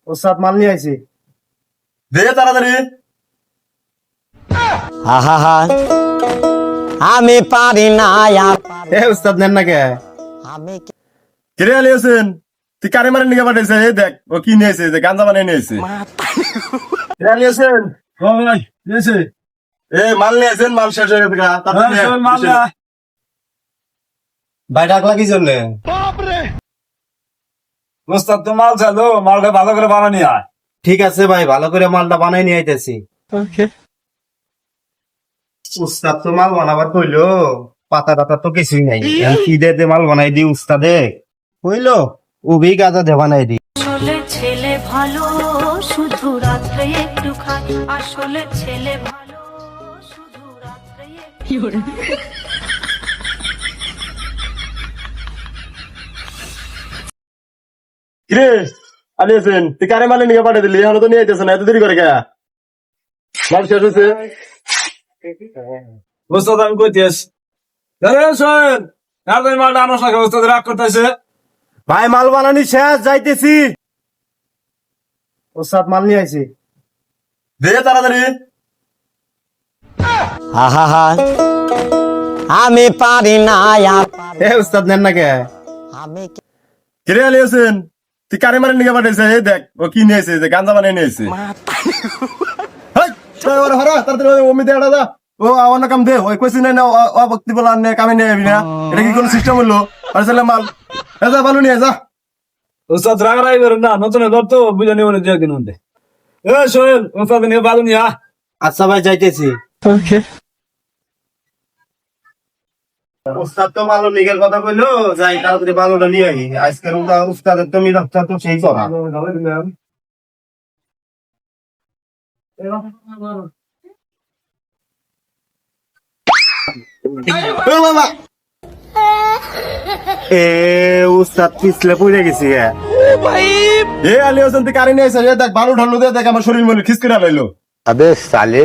ওস্তাদ মাল নিয়ে আইছি। দে তাড়াতাড়ি। আহা আমি পারি না এ ওস্তাদ নেন না কে? আমি কিরে আলী হোসেন, তুই কারে মারে নিয়ে পাঠাইছে? এই দেখ ও কি নিয়েছে, যে গাঞ্জা বানিয়ে নিয়েছে। কিরে আলী হোসেন, ভাই নিয়েছে। মাল নিয়েছেন, মাল শেষ হয়ে গেছে গা। তাড়াতাড়ি নে। ভাই ডাকলা কি জন্য? ওস্তাদ তো মাল চালো, মালটা ভালো করে বানানি আয়। ঠিক আছে ভাই, ভালো করে মালটা বানাই নিয়ে আইতেছি। উস্তাদ তো মাল বানাবার কইলো, পাতা টাতা তো কিছুই নাই। কি দে মাল বানাই দি উস্তাদে কইলো, উবি গাজা দে বানাই দি। আসলে ছেলে ভালো, শুধু রাত্রে একটু খায়। আসলে ছেলে ভালো, শুধু রাত্রে একটু কিরে আলী হোসেন, তুই কারে মালে নিয়ে পাঠিয়ে দিলি? এখনো তো নিয়ে আইতেছে না, এত দেরি করে কে? মাল শেষ হয়েছে। ওস্তাদ আমি কইতে আসি। শোন, তাড়াতাড়ি মালটা আনার সাথে ওস্তাদ রাগ করতেছে। ভাই মাল বানানি শেষ, যাইতেছি। ওস্তাদ মাল নিয়ে আইছি। দে তাড়াতাড়ি। আহা আমি পারি না এ ওস্তাদ নেন না কে? আমি কিরে আলী হোসেন, তুই কারে মারে নিয়ে পাঠাইছে? এই দেখ ও কি নিয়েছে, যে গাঞ্জা বানিয়ে নিয়েছে। হেই, ছয় ওরে হরা, তাড়াতাড়ি ওমি দে এটা দা। ও আমার না কাম দে, ওই কইছি না ও ভক্তি বলা নে কামে নিয়ে আবি না। এটা কি কোনো সিস্টেম হলো? আর চলে মাল যা, ভালো নিয়ে যা। ওস্তাদ রাগ রাগ করেন না, নতুন ধরতো বুঝে নিব না, দু একদিন মধ্যে। শোন, ওস্তাদ নিয়ে ভালো নিয়ে আ। আচ্ছা ভাই যাইতেছি। উস্তাদ তো ভালো লিগের কথা কইলো, যাই তাড়াতাড়ি ভালোটা নিয়ে আই। আজকের উস্তাদের তো মিরাজটা তো সেই করা। ও বাবা, এ উস্তাদ পিছলে পড়ে গেছি। এ আলী হোসেন, তুই কারে নিয়েছে? দেখ ভালো ঢালু দে, দেখ আমার শরীর মনে খিস করে লাইলো। আবে সালে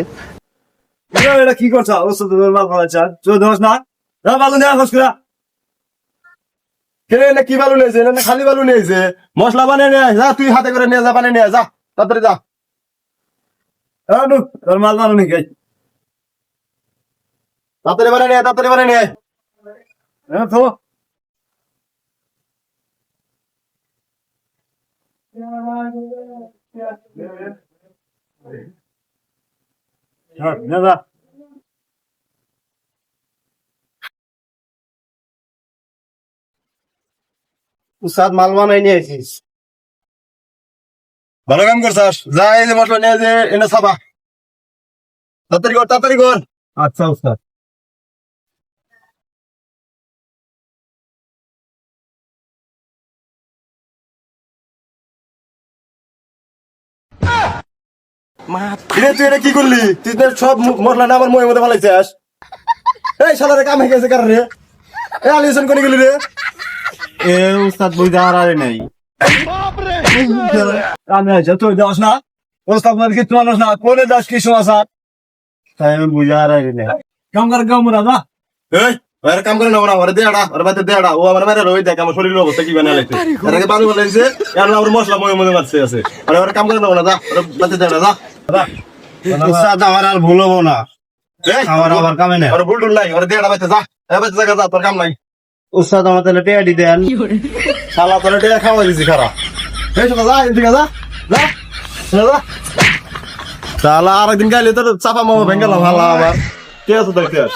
এটা কি করছ? ওস্তাদ মাল বানাচ্ছে, চোখ ধস না, ভালো নিয়ে খোঁজ করে। কিরে না কি বালু নিয়েছে? না খালি বালু নিয়েছে? মশলা বানিয়ে নিয়ে আয়, যা তুই হাতে করে নিয়ে যা, বানিয়ে নিয়ে আয়, যা তাড়াতাড়ি যা। তোর মাল বানানি গাই। তাড়াতাড়ি বানিয়ে নিয়ে আয়, তাড়াতাড়ি বানিয়ে নিয়ে আয়। তো যা উস্তাদ মাল বানাই নিয়ে আইছিস। ভালো কাম করছাস, যা এই যে মশলা নিয়ে যে এনে ছাপা। তাড়াতাড়ি কর, তাড়াতাড়ি কর। আচ্ছা উস্তাদ। কিরে তুই এটা কি করলি? তুই তো সব মশলা না আমার মুখের মধ্যে ফেলাইছিস। এই শালারে কাম হয়ে গেছে কার রে? এ আলী হোসেন কোনে গেলি রে? এ উস্তাদ বুঝা আর নাই। আমি আছি, তুই যাস না। ওস্তাদ মানে কিছু মানুষ না, কোনে দাস কি সমাচার? তাই আমি বুঝা আর নাই। কাম করে কাম না না। এই ওর কাম করে না, ওর দেড়া, ওর বাতে দেড়া। ও আমার মেরে রই দেখ আমার শরীরের অবস্থা কি বানিয়ে লাইছে। এর আগে বালু বানাইছে, এখন আমার মশলা মুখের মধ্যে মারছে আছে। আর ওর কাম করে না, যা ওর বাতে দেড়া যা। উস্তাদ আমার আর ভুল হবো না। আমার আবার কামে না। ওর ভুল টুল নাই, ওর দেড়া বাতে যা। এ বাতে যা, যা তোর কাম নাই। উস্তাদ আমার তাহলে টেয়াডি দেন। শালা তোর দেড়া খাওয়া দিছি খারাপ। এই তো যা, এদিকে যা, যা, যা। শালা আরেকদিন গাইলে তোর চাপা মামা ভেঙ্গেলাম, ভালো আবার কে আছে দেখতে আস।